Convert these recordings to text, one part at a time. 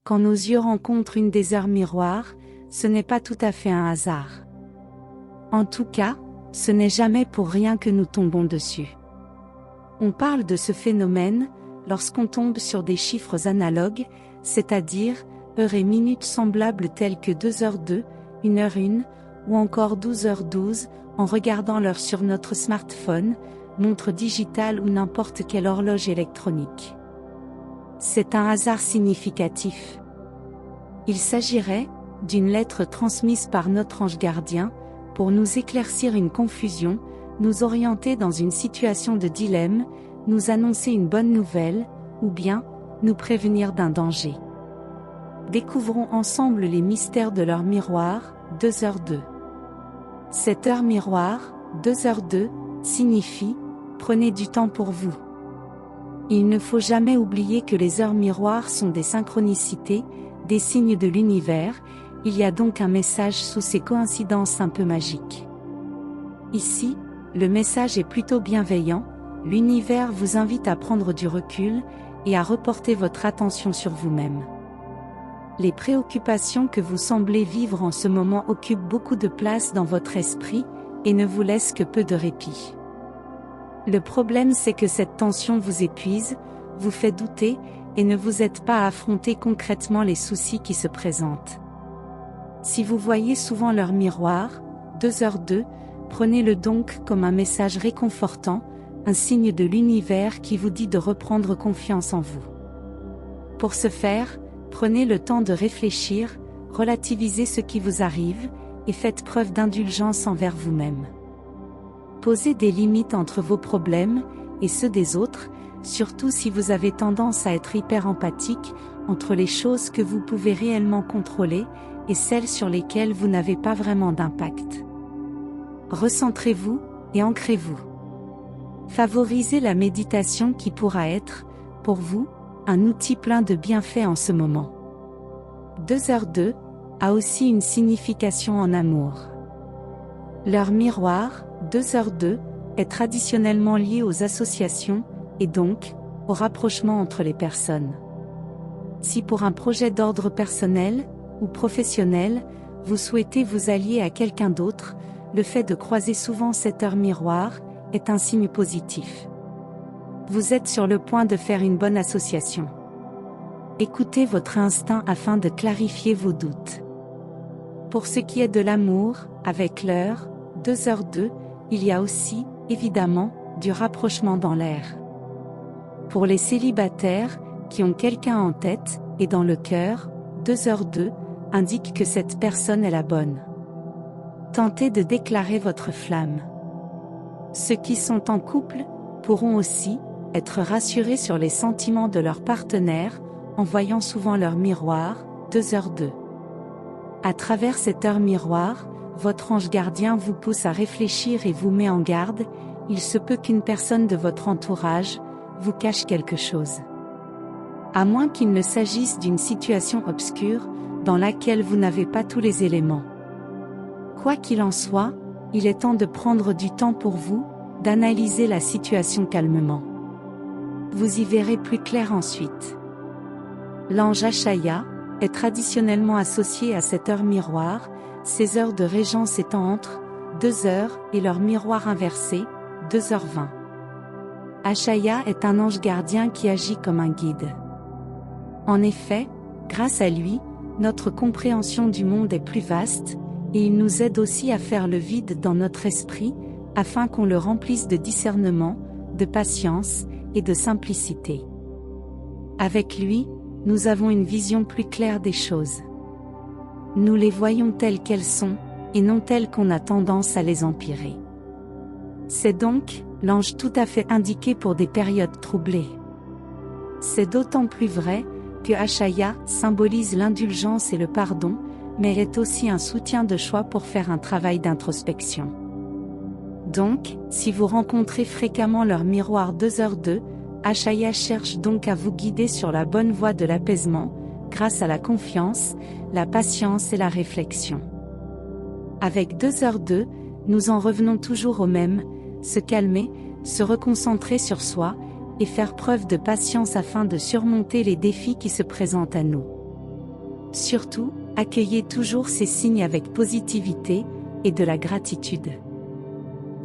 quand nos yeux rencontrent une des heures miroirs, ce n'est pas tout à fait un hasard. En tout cas, ce n'est jamais pour rien que nous tombons dessus. On parle de ce phénomène lorsqu'on tombe sur des chiffres analogues, c'est-à-dire heures et minutes semblables telles que 2h02, 1h01, ou encore 12h12, en regardant l'heure sur notre smartphone, montre digitale ou n'importe quelle horloge électronique. C'est un hasard significatif. Il s'agirait d'une lettre transmise par notre ange gardien, pour nous éclaircir une confusion, nous orienter dans une situation de dilemme, nous annoncer une bonne nouvelle, ou bien, nous prévenir d'un danger. Découvrons ensemble les mystères de l'heure miroir, 2h02. Cette heure miroir, 2h02, signifie « Prenez du temps pour vous ». Il ne faut jamais oublier que les heures miroirs sont des synchronicités, des signes de l'univers, il y a donc un message sous ces coïncidences un peu magiques. Ici, le message est plutôt bienveillant, l'univers vous invite à prendre du recul, et à reporter votre attention sur vous-même. Les préoccupations que vous semblez vivre en ce moment occupent beaucoup de place dans votre esprit, et ne vous laissent que peu de répit. Le problème c'est que cette tension vous épuise, vous fait douter, et ne vous aide pas à affronter concrètement les soucis qui se présentent. Si vous voyez souvent l'heure miroir, 2h02, prenez-le donc comme un message réconfortant, un signe de l'univers qui vous dit de reprendre confiance en vous. Pour ce faire, prenez le temps de réfléchir, relativisez ce qui vous arrive, et faites preuve d'indulgence envers vous-même. Posez des limites entre vos problèmes et ceux des autres, surtout si vous avez tendance à être hyper empathique, entre les choses que vous pouvez réellement contrôler, et celles sur lesquelles vous n'avez pas vraiment d'impact. Recentrez-vous, et ancrez-vous. Favorisez la méditation qui pourra être, pour vous, un outil plein de bienfaits en ce moment. 2h02 a aussi une signification en amour. L'heure miroir, 2h02, est traditionnellement liée aux associations, et donc, au rapprochement entre les personnes. Si pour un projet d'ordre personnel, ou professionnel, vous souhaitez vous allier à quelqu'un d'autre, le fait de croiser souvent cette heure miroir, est un signe positif. Vous êtes sur le point de faire une bonne association. Écoutez votre instinct afin de clarifier vos doutes. Pour ce qui est de l'amour, avec l'heure, 2h02, il y a aussi, évidemment, du rapprochement dans l'air. Pour les célibataires, qui ont quelqu'un en tête, et dans le cœur, 2h02, indique que cette personne est la bonne. Tentez de déclarer votre flamme. Ceux qui sont en couple, pourront aussi, être rassurés sur les sentiments de leur partenaire, en voyant souvent leur miroir, 2h02. À travers cette heure miroir, votre ange gardien vous pousse à réfléchir et vous met en garde, il se peut qu'une personne de votre entourage, vous cache quelque chose. À moins qu'il ne s'agisse d'une situation obscure, dans laquelle vous n'avez pas tous les éléments. Quoi qu'il en soit, il est temps de prendre du temps pour vous, d'analyser la situation calmement. Vous y verrez plus clair ensuite. L'ange Achaya est traditionnellement associé à cette heure miroir, ses heures de régence étant entre 2h et leur miroir inversé, 2h20. Achaya est un ange gardien qui agit comme un guide. En effet, grâce à lui, notre compréhension du monde est plus vaste, et il nous aide aussi à faire le vide dans notre esprit, afin qu'on le remplisse de discernement, de patience, et de simplicité. Avec lui, nous avons une vision plus claire des choses. Nous les voyons telles qu'elles sont, et non telles qu'on a tendance à les empirer. C'est donc, l'ange tout à fait indiqué pour des périodes troublées. C'est d'autant plus vrai, que Achaya symbolise l'indulgence et le pardon, mais est aussi un soutien de choix pour faire un travail d'introspection. Donc, si vous rencontrez fréquemment leur miroir 2h02, Achaya cherche donc à vous guider sur la bonne voie de l'apaisement, grâce à la confiance, la patience et la réflexion. Avec 2h02, nous en revenons toujours au même, se calmer, se reconcentrer sur soi, et faire preuve de patience afin de surmonter les défis qui se présentent à nous. Surtout, accueillez toujours ces signes avec positivité et de la gratitude.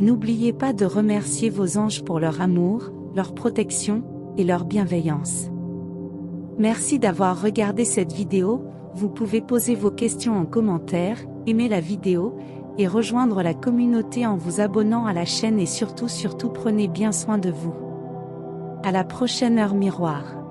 N'oubliez pas de remercier vos anges pour leur amour, leur protection et leur bienveillance. Merci d'avoir regardé cette vidéo. Vous pouvez poser vos questions en commentaire, aimer la vidéo et rejoindre la communauté en vous abonnant à la chaîne et surtout prenez bien soin de vous. À la prochaine heure miroir.